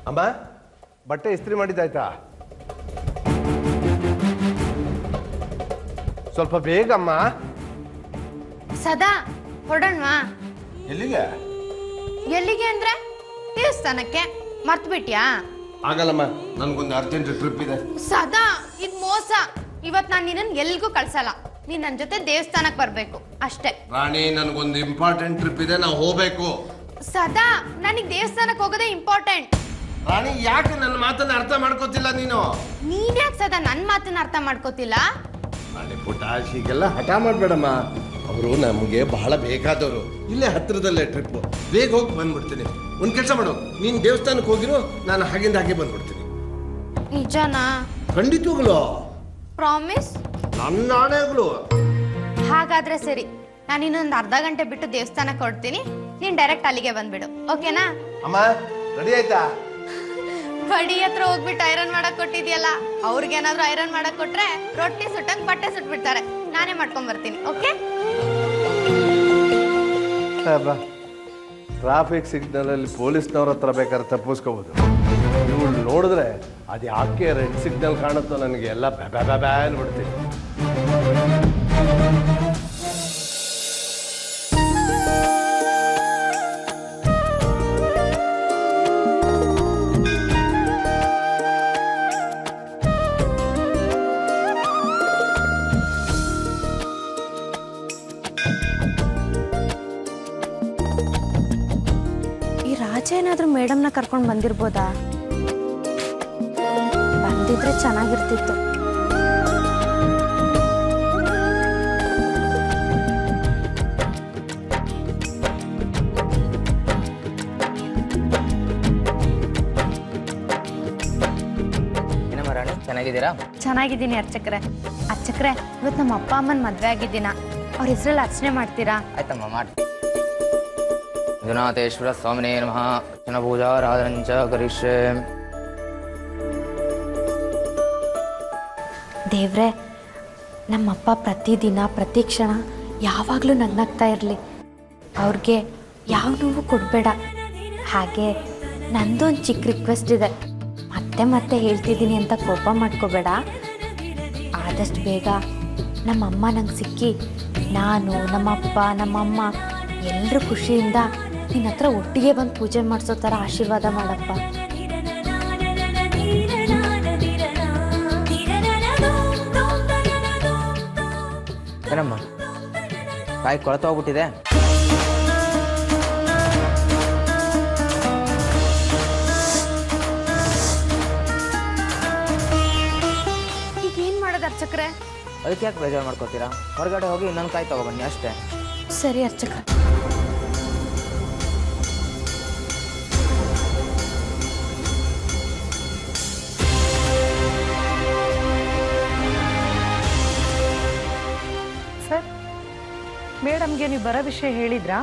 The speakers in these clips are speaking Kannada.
ಅಮ್ಮ ಬಟ್ಟೆ ಇಸ್ತ್ರಿ ಮಾಡಿದ್ದಾಯ್ತಾ? ಸ್ವಲ್ಪ ಬೇಗಮ್ಮ. ಸದಾ ಹೊರಡೋಣವಾ? ಎಲ್ಲಿಗೆ? ಎಲ್ಲಿಗೆ ಅಂದ್ರೆ ದೇವಸ್ಥಾನಕ್ಕೆ. ಮರ್ತು ಬಿಟ್ಯಾ? ಆಗಲ್ಲಮ್ಮ, ನನ್ಗೊಂದು ಅರ್ಜೆಂಟ್ ಟ್ರಿಪ್ ಇದೆ. ಸದಾ ಇದು ಮೋಸ. ಇವತ್ ನಾನು ನಿನ್ನನ್ನು ಎಲ್ಗೂ ಕಳ್ಸಲ್ಲ. ನೀನ್ ನನ್ನ ಜೊತೆ ದೇವಸ್ಥಾನಕ್ಕೆ ಬರ್ಬೇಕು ಅಷ್ಟೇ. ರಾಣಿ, ನನ್ಗೊಂದು ಇಂಪಾರ್ಟೆಂಟ್ ಟ್ರಿಪ್ ಇದೆ, ನಾವು ಹೋಗ್ಬೇಕು. ಸದಾ ನನಗೆ ದೇವಸ್ಥಾನಕ್ಕೆ ಹೋಗೋದೇ ಇಂಪಾರ್ಟೆಂಟ್. ರಾಣಿ, ಯಾಕೆ ನನ್ನ ಮಾತನ್ನ ಅರ್ಥ ಮಾಡ್ಕೋತಿಲ್ಲ ನೀನು? ನೀನ್ ಯಾಕೆ ಸದಾ ನನ್ನ ಮಾತನ್ನ ಅರ್ಥ ಮಾಡ್ಕೋತಿಲ್ಲ? ರಾಣಿ ಪುಟ್ಟ, ಹೀಗೆಲ್ಲ ಹಠ ಮಾಡ್ಬೇಡಮ್ಮ. ಅವರು ನಮಗೆ ಬಹಳ ಬೇಕಾದವರು. ಇಲ್ಲೇ ಹತ್ರದಲ್ಲೇ ಟ್ರಿಪ್, ಬೇಗ ಹೋಗಿ ಬಂದ್ಬಿಡ್ತೀನಿ. ಒಂದ್ ಕೆಲಸ ಮಾಡು, ನೀನ್ ದೇವಸ್ಥಾನಕ್ಕೆ ಹೋಗಿರು, ನಾನು ಹಾಗಿಂದ ಹಾಗೆ ಬಂದ್ಬಿಡ್ತೀನಿ. ನಿಜನಾ? ಖಂಡಿತವಾಗ್ಲು. ಪ್ರಾಮಿಸ್? ನನ್ನ ಆಣೆಗಳು. ಹಾಗಾದ್ರೆ ಸರಿ, ನಾನು ಇನ್ನೊಂದು ಅರ್ಧ ಗಂಟೆ ಬಿಟ್ಟು ದೇವಸ್ಥಾನಕ್ಕೆ ಹೊರಡ್ತೀನಿ. ನೀನ್ ಡೈರೆಕ್ಟ್ ಅಲ್ಲಿಗೆ ಬಂದ್ಬಿಡು, ಓಕೆನಾ? ಅಮ್ಮ ರೆಡಿ ಆಯ್ತಾ? ಬಡಿ ಹತ್ರ ಹೋಗ್ಬಿಟ್ಟು ಐರನ್ ಮಾಡಕ್ ಕೊಟ್ಟಿದ್ಯಲ್ಲ, ಅವ್ರಿಗೇನಾದ್ರೂ ಐರನ್ ಮಾಡಕ್ ಕೊಟ್ರೆ ರೊಟ್ಟಿ ಸುಟ್ಟಂಗ್ ಬಟ್ಟೆ ಸುಟ್ಬಿಡ್ತಾರೆ. ನಾನೇ ಮಾಡ್ಕೊಂಡ್ ಬರ್ತೀನಿ, ಓಕೆ? ಟ್ರಾಫಿಕ್ ಸಿಗ್ನಲ್ ಅಲ್ಲಿ ಪೊಲೀಸ್ನವ್ರ ಹತ್ರ ಬೇಕಾದ್ರೆ ತಪ್ಪಿಸ್ಕೋಬಹುದು. ಇವಳು ನೋಡಿದ್ರೆ ಅದು ಯಾಕೆ ರೆಡ್ ಸಿಗ್ನಲ್ ಕಾಣುತ್ತೋ ನನಗೆ ಎಲ್ಲ ಬ್ಯಾ ಅನ್ಬಿಡ್ತೀನಿ. ಏನಾದ್ರೂ ಮೇಡಮ್ನ ಕರ್ಕೊಂಡು ಬಂದಿರ್ಬೋದಾ? ಬಂದಿದ್ರೆ ಚೆನ್ನಾಗಿರ್ತಿತ್ತು. ಏನಮ್ಮ ರಾಣಿ, ಚೆನ್ನಾಗಿದ್ದೀರಾ? ಚೆನ್ನಾಗಿದ್ದೀನಿ ಅರ್ಚಕ್ರೆ. ಅರ್ಚಕ್ರೆ, ಇವತ್ತು ನಮ್ಮ ಅಪ್ಪ ಅಮ್ಮನ ಮದ್ವೆ ಆಗಿದ್ದೀನ, ಅವ್ರ ಹೆಸರಲ್ಲಿ ಅರ್ಚನೆ ಮಾಡ್ತೀರಾ? ಆಯ್ತಮ್ಮ, ಮಾಡಿ. ಮಂಜುನಾಥೇಶ್ವರ ಸ್ವಾಮಿನೇ ನಮಃ. ಅರ್ಚನ ಪೂಜಾರಾಧನಂಚ ಕರಿಷ್ಯೆ. ದೇವ್ರೆ, ನಮ್ಮಪ್ಪ ಪ್ರತಿದಿನ ಪ್ರತಿ ಕ್ಷಣ ಯಾವಾಗಲೂ ನಗ್ನಾಗ್ತಾ ಇರಲಿ. ಅವ್ರಿಗೆ ಯಾವ ನೋವು ಕೊಡಬೇಡ. ಹಾಗೆ ನಂದೊಂದು ಚಿಕ್ಕ ರಿಕ್ವೆಸ್ಟ್ ಇದೆ, ಮತ್ತೆ ಮತ್ತೆ ಹೇಳ್ತಿದ್ದೀನಿ ಅಂತ ಕೋಪ ಮಾಡ್ಕೋಬೇಡ. ಆದಷ್ಟು ಬೇಗ ನಮ್ಮಮ್ಮ ನಂಗೆ ಸಿಕ್ಕಿ ನಾನು, ನಮ್ಮಪ್ಪ, ನಮ್ಮಮ್ಮ ಎಲ್ಲರೂ ಖುಷಿಯಿಂದ ನಿನ್ನ ಹತ್ರ ಒಟ್ಟಿಗೆ ಬಂದು ಪೂಜೆ ಮಾಡಿಸೋ ಥರ ಆಶೀರ್ವಾದ ಮಾಡಪ್ಪ. ಏನಮ್ಮ, ಕಾಯಿ ಕೊಳತೋಗ್ಬಿಟ್ಟಿದೆ. ಈಗೇನು ಮಾಡೋದು ಅರ್ಚಕ್ರೆ? ಅದಕ್ಕೆ ಯಾಕೆ ಬೇಜಾರು ಮಾಡ್ಕೋತೀರಾ? ಹೊರಗಡೆ ಹೋಗಿ ಇನ್ನೊಂದು ಕಾಯಿ ತಗೊಬನ್ನಿ ಅಷ್ಟೇ. ಸರಿ ಅರ್ಚಕ. ಸರ್, ಮೇಡಮ್ಗೆ ನೀವು ಬರೋ ವಿಷಯ ಹೇಳಿದ್ರಾ?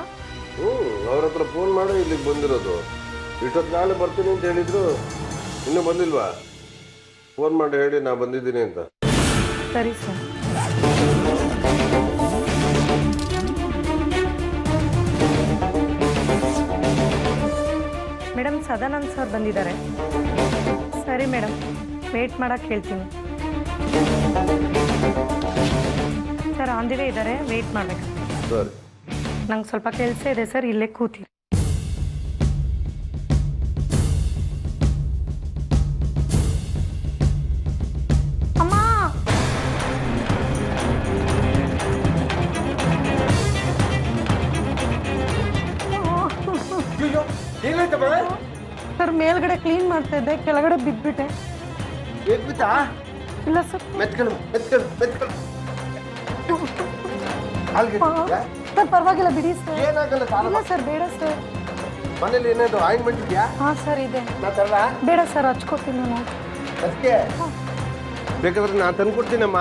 ಅವ್ರ ಹತ್ರ ಫೋನ್ ಮಾಡಿ ಇಲ್ಲಿಗೆ ಬಂದಿರೋದು. ಇಷ್ಟೊತ್ತು ನಾಳೆ ಬರ್ತೀನಿ ಅಂತ ಹೇಳಿದ್ರು, ಇನ್ನೂ ಬಂದಿಲ್ವಾ? ಫೋನ್ ಮಾಡಿ ಹೇಳಿ ನಾ ಬಂದಿದ್ದೀನಿ ಅಂತ. ಸರಿ ಸರ್. ಮೇಡಮ್, ಸದಾನಂದ್ ಸರ್ ಬಂದಿದ್ದಾರೆ. ಸರಿ ಮೇಡಮ್, ವೇಟ್ ಮಾಡಕ್ಕೆ ಹೇಳ್ತೀನಿ. ಸರ್ ಆನ್ ದಿ ವೇ ಇದ್ದಾರೆ, ವೇಟ್ ಮಾಡಬೇಕು. ಸರಿ, ನಂಗೆ ಸ್ವಲ್ಪ ಕೆಲಸ ಇದೆ ಸರ್, ಇಲ್ಲೇ ಕೂತಿ. ಅಮ್ಮ, ಸರ್ ಮೇಲ್ಗಡೆ ಕ್ಲೀನ್ ಮಾಡ್ತಾ ಇದ್ದೆ, ಕೆಳಗಡೆ ಬಿದ್ಬಿಟ್ಟೆ. ಇಲ್ಲ ಸರ್. ಸರ್ ಪರವಾಗಿಲ್ಲ ಬಿಡಿ ಸರ್. ಇಲ್ಲ ಸರ್, ಬೇಡ ಸರ್. ಮನೇಲಿ ಏನಾದ್ರು ಆಯಿಂಟ್ಮೆಂಟ್ ಇದೆಯಾ? ಹಾಂ ಸರ್ ಇದೆ. ಬೇಡ ಸರ್, ಹಚ್ಕೋತೀನಿ ನಾನು. ಬೇಕಾದ್ರೆ ನಾನು ತಂದ್ಕೊಡ್ತೀನಮ್ಮ.